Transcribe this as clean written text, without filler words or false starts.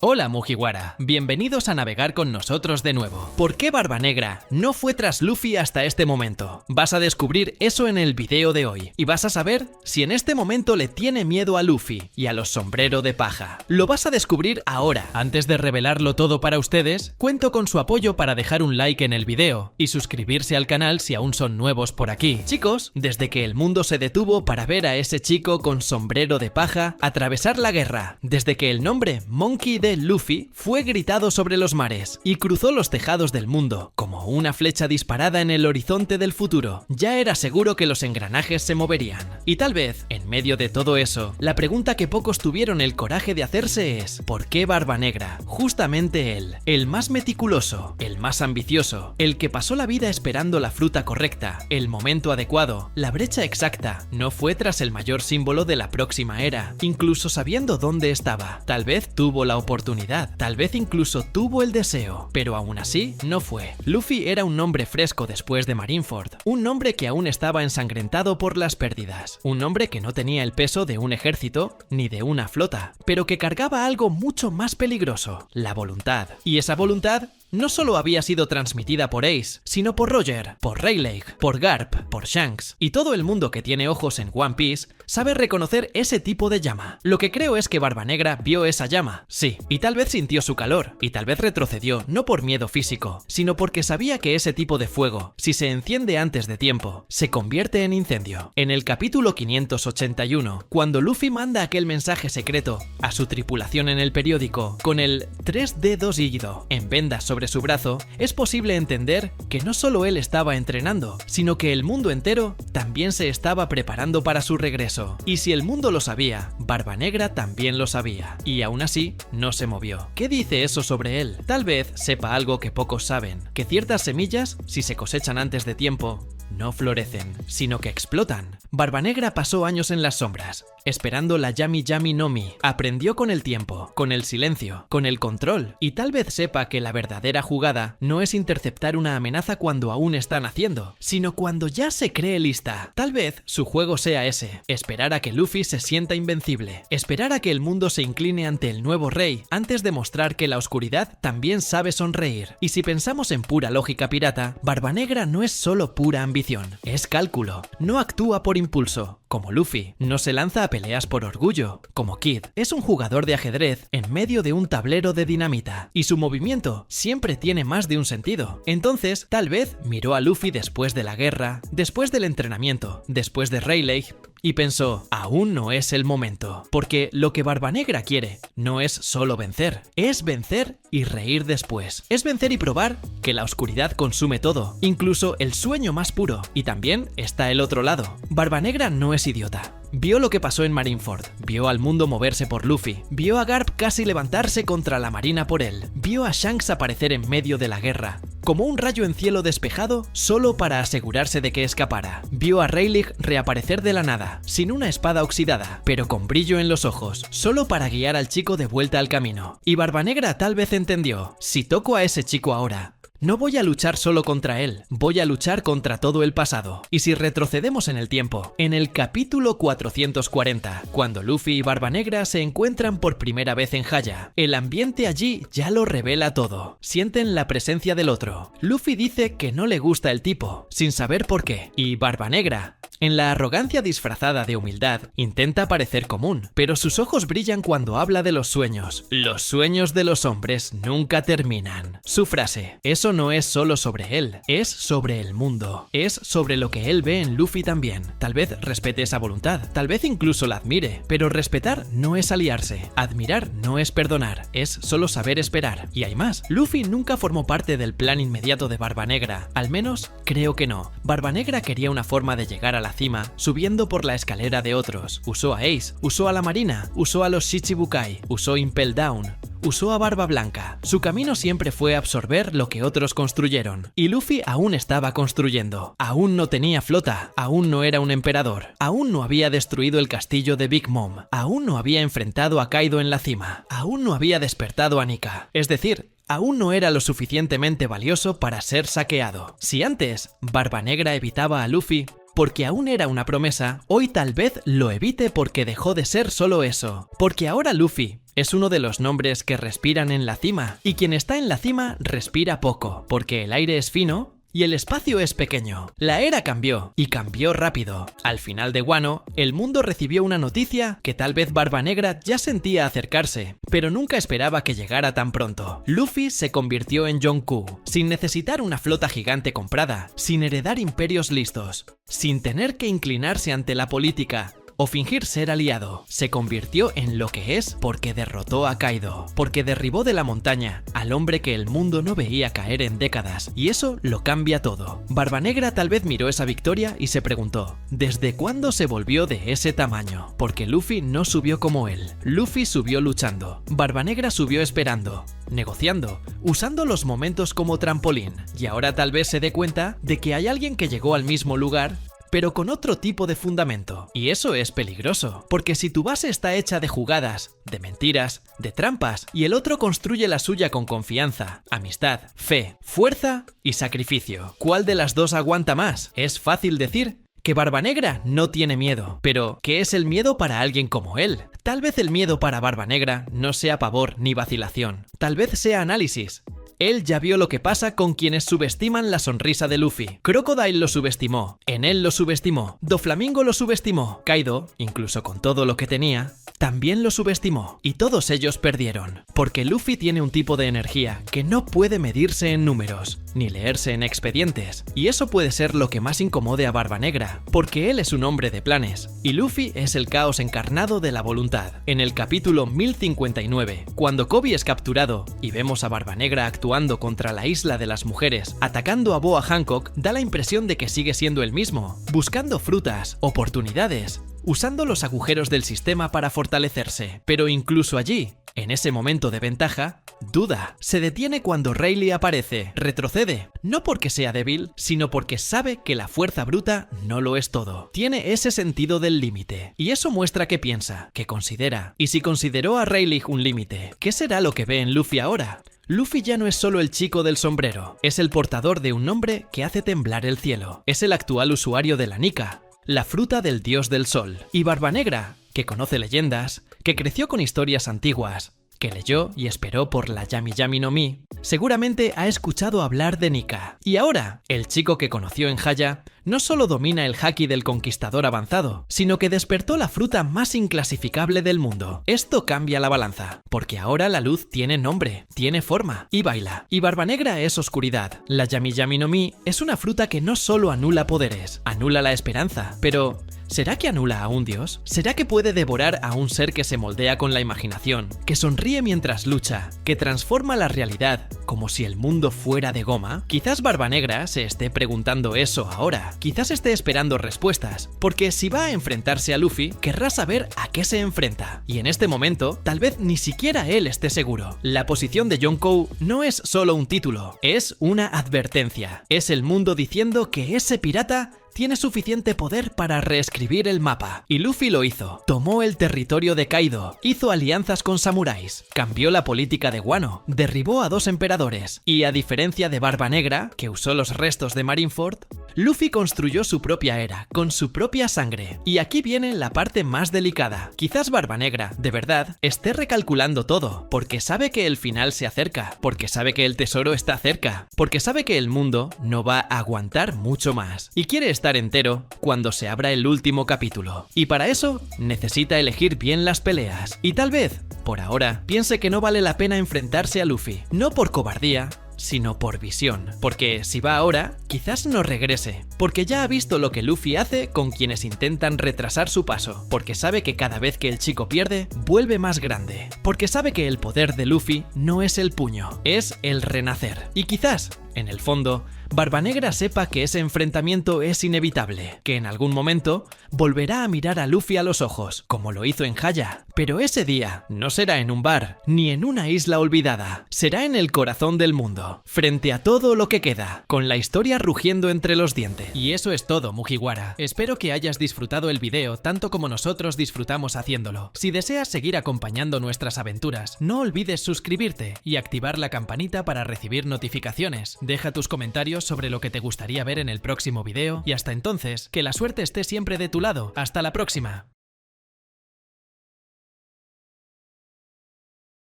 Hola Mugiwara, bienvenidos a navegar con nosotros de nuevo. ¿Por qué Barba Negra no fue tras Luffy hasta este momento? Vas a descubrir eso en el video de hoy y vas a saber si en este momento le tiene miedo a Luffy y a los sombrero de paja. Lo vas a descubrir ahora. Antes de revelarlo todo para ustedes, cuento con su apoyo para dejar un like en el video y suscribirse al canal si aún son nuevos por aquí. Chicos, desde que el mundo se detuvo para ver a ese chico con sombrero de paja atravesar la guerra, desde que el nombre Monkey D. Luffy fue gritado sobre los mares y cruzó los tejados del mundo como una flecha disparada en el horizonte del futuro, ya era seguro que los engranajes se moverían. Y tal vez, en medio de todo eso, la pregunta que pocos tuvieron el coraje de hacerse es ¿por qué Barba Negra? Justamente él, el más meticuloso, el más ambicioso, el que pasó la vida esperando la fruta correcta, el momento adecuado, la brecha exacta, no fue tras el mayor símbolo de la próxima era, incluso sabiendo dónde estaba. Tal vez tuvo la oportunidad, tal vez incluso tuvo el deseo, pero aún así no fue. Luffy era un nombre fresco después de Marineford, un nombre que aún estaba ensangrentado por las pérdidas, un nombre que no tenía el peso de un ejército ni de una flota, pero que cargaba algo mucho más peligroso, la voluntad. Y esa voluntad no solo había sido transmitida por Ace, sino por Roger, por Rayleigh, por Garp, por Shanks, y todo el mundo que tiene ojos en One Piece sabe reconocer ese tipo de llama. Lo que creo es que Barba Negra vio esa llama, sí, y tal vez sintió su calor, y tal vez retrocedió no por miedo físico, sino porque sabía que ese tipo de fuego, si se enciende antes de tiempo, se convierte en incendio. En el capítulo 581, cuando Luffy manda aquel mensaje secreto a su tripulación en el periódico, con el 3D2 hígido en vendas sobre su brazo, es posible entender que no solo él estaba entrenando, sino que el mundo entero también se estaba preparando para su regreso. Y si el mundo lo sabía, Barba Negra también lo sabía, y aún así no se movió. ¿Qué dice eso sobre él? Tal vez sepa algo que pocos saben, que ciertas semillas, si se cosechan antes de tiempo, no florecen, sino que explotan. Barba Negra pasó años en las sombras, esperando la Yami Yami no Mi. Aprendió con el tiempo, con el silencio, con el control, y tal vez sepa que la verdadera jugada no es interceptar una amenaza cuando aún está naciendo, sino cuando ya se cree lista. Tal vez su juego sea ese, esperar a que Luffy se sienta invencible, esperar a que el mundo se incline ante el nuevo rey antes de mostrar que la oscuridad también sabe sonreír. Y si pensamos en pura lógica pirata, Barba Negra no es solo pura ambición, es cálculo, no actúa por impulso, como Luffy, no se lanza a peleas por orgullo, como Kid, es un jugador de ajedrez en medio de un tablero de dinamita, y su movimiento siempre tiene más de un sentido. Entonces, tal vez miró a Luffy después de la guerra, después del entrenamiento, después de Rayleigh, y pensó, aún no es el momento, porque lo que Barba Negra quiere no es solo vencer, es vencer y reír después. Es vencer y probar que la oscuridad consume todo, incluso el sueño más puro, y también está el otro lado. Barba Negra no es idiota. Vio lo que pasó en Marineford, vio al mundo moverse por Luffy, vio a Garp casi levantarse contra la marina por él, vio a Shanks aparecer en medio de la guerra, como un rayo en cielo despejado solo para asegurarse de que escapara. Vio a Rayleigh reaparecer de la nada, sin una espada oxidada, pero con brillo en los ojos, solo para guiar al chico de vuelta al camino. Y Barba Negra tal vez entendió, si toco a ese chico ahora, no voy a luchar solo contra él, voy a luchar contra todo el pasado. Y si retrocedemos en el tiempo, en el capítulo 440, cuando Luffy y Barba Negra se encuentran por primera vez en Haya, el ambiente allí ya lo revela todo. Sienten la presencia del otro. Luffy dice que no le gusta el tipo, sin saber por qué. Y Barba Negra, en la arrogancia disfrazada de humildad, intenta parecer común, pero sus ojos brillan cuando habla de los sueños. Los sueños de los hombres nunca terminan. Su frase, eso no es solo sobre él, es sobre el mundo, es sobre lo que él ve en Luffy también. Tal vez respete esa voluntad, tal vez incluso la admire, pero respetar no es aliarse, admirar no es perdonar, es solo saber esperar. Y hay más, Luffy nunca formó parte del plan inmediato de Barba Negra, al menos creo que no. Barba Negra quería una forma de llegar a la cima subiendo por la escalera de otros. Usó a Ace, usó a la marina, usó a los Shichibukai, usó Impel Down, usó a Barba Blanca. Su camino siempre fue absorber lo que otros construyeron. Y Luffy aún estaba construyendo. Aún no tenía flota. Aún no era un emperador. Aún no había destruido el castillo de Big Mom. Aún no había enfrentado a Kaido en la cima. Aún no había despertado a Nika. Es decir, aún no era lo suficientemente valioso para ser saqueado. Si antes Barba Negra evitaba a Luffy, porque aún era una promesa, hoy tal vez lo evite porque dejó de ser solo eso. Porque ahora Luffy es uno de los nombres que respiran en la cima, y quien está en la cima respira poco, porque el aire es fino y el espacio es pequeño. La era cambió, y cambió rápido. Al final de Wano, el mundo recibió una noticia que tal vez Barba Negra ya sentía acercarse, pero nunca esperaba que llegara tan pronto. Luffy se convirtió en Yonkou, sin necesitar una flota gigante comprada, sin heredar imperios listos, sin tener que inclinarse ante la política o fingir ser aliado. Se convirtió en lo que es porque derrotó a Kaido, porque derribó de la montaña al hombre que el mundo no veía caer en décadas, y eso lo cambia todo. Barba Negra tal vez miró esa victoria y se preguntó, ¿desde cuándo se volvió de ese tamaño? Porque Luffy no subió como él. Luffy subió luchando. Barba Negra subió esperando, negociando, usando los momentos como trampolín. Y ahora tal vez se dé cuenta de que hay alguien que llegó al mismo lugar, pero con otro tipo de fundamento. Y eso es peligroso, porque si tu base está hecha de jugadas, de mentiras, de trampas, y el otro construye la suya con confianza, amistad, fe, fuerza y sacrificio, ¿cuál de las dos aguanta más? Es fácil decir que Barba Negra no tiene miedo, pero ¿qué es el miedo para alguien como él? Tal vez el miedo para Barba Negra no sea pavor ni vacilación, tal vez sea análisis. Él ya vio lo que pasa con quienes subestiman la sonrisa de Luffy. Crocodile lo subestimó, Enel lo subestimó, Doflamingo lo subestimó, Kaido, incluso con todo lo que tenía, también lo subestimó, y todos ellos perdieron, porque Luffy tiene un tipo de energía que no puede medirse en números, ni leerse en expedientes, y eso puede ser lo que más incomode a Barba Negra, porque él es un hombre de planes, y Luffy es el caos encarnado de la voluntad. En el capítulo 1059, cuando Kobe es capturado y vemos a Barba Negra actuando contra la isla de las mujeres, atacando a Boa Hancock, da la impresión de que sigue siendo el mismo, buscando frutas, oportunidades, usando los agujeros del sistema para fortalecerse. Pero incluso allí, en ese momento de ventaja, duda. Se detiene cuando Rayleigh aparece, retrocede, no porque sea débil, sino porque sabe que la fuerza bruta no lo es todo. Tiene ese sentido del límite, y eso muestra que piensa, que considera. Y si consideró a Rayleigh un límite, ¿qué será lo que ve en Luffy ahora? Luffy ya no es solo el chico del sombrero, es el portador de un nombre que hace temblar el cielo. Es el actual usuario de la Nika, la fruta del dios del sol. Y Barba Negra, que conoce leyendas, que creció con historias antiguas, que leyó y esperó por la Yami Yami no Mi, seguramente ha escuchado hablar de Nika. Y ahora, el chico que conoció en Haya no solo domina el haki del conquistador avanzado, sino que despertó la fruta más inclasificable del mundo. Esto cambia la balanza, porque ahora la luz tiene nombre, tiene forma y baila. Y Barba Negra es oscuridad. La Yami Yami no Mi es una fruta que no solo anula poderes, anula la esperanza, pero ¿será que anula a un dios? ¿Será que puede devorar a un ser que se moldea con la imaginación, que sonríe mientras lucha, que transforma la realidad como si el mundo fuera de goma? Quizás Barba Negra se esté preguntando eso ahora. Quizás esté esperando respuestas, porque si va a enfrentarse a Luffy, querrá saber a qué se enfrenta. Y en este momento, tal vez ni siquiera él esté seguro. La posición de Yonkou no es solo un título, es una advertencia. Es el mundo diciendo que ese pirata tiene suficiente poder para reescribir el mapa. Y Luffy lo hizo. Tomó el territorio de Kaido, hizo alianzas con samuráis, cambió la política de Wano, derribó a 2 emperadores. Y a diferencia de Barba Negra, que usó los restos de Marineford, Luffy construyó su propia era, con su propia sangre. Y aquí viene la parte más delicada. Quizás Barba Negra, de verdad, esté recalculando todo, porque sabe que el final se acerca, porque sabe que el tesoro está cerca, porque sabe que el mundo no va a aguantar mucho más. Y quiere estar entero cuando se abra el último capítulo. Y para eso necesita elegir bien las peleas. Y tal vez, por ahora, piense que no vale la pena enfrentarse a Luffy, no por cobardía, sino por visión. Porque si va ahora, quizás no regrese, porque ya ha visto lo que Luffy hace con quienes intentan retrasar su paso, porque sabe que cada vez que el chico pierde, vuelve más grande, porque sabe que el poder de Luffy no es el puño, es el renacer. Y quizás, en el fondo, Barba Negra sepa que ese enfrentamiento es inevitable, que en algún momento volverá a mirar a Luffy a los ojos, como lo hizo en Haya. Pero ese día no será en un bar, ni en una isla olvidada, será en el corazón del mundo, frente a todo lo que queda, con la historia rugiendo entre los dientes. Y eso es todo, Mugiwara. Espero que hayas disfrutado el video tanto como nosotros disfrutamos haciéndolo. Si deseas seguir acompañando nuestras aventuras, no olvides suscribirte y activar la campanita para recibir notificaciones. Deja tus comentarios sobre lo que te gustaría ver en el próximo video y hasta entonces, que la suerte esté siempre de tu lado. ¡Hasta la próxima!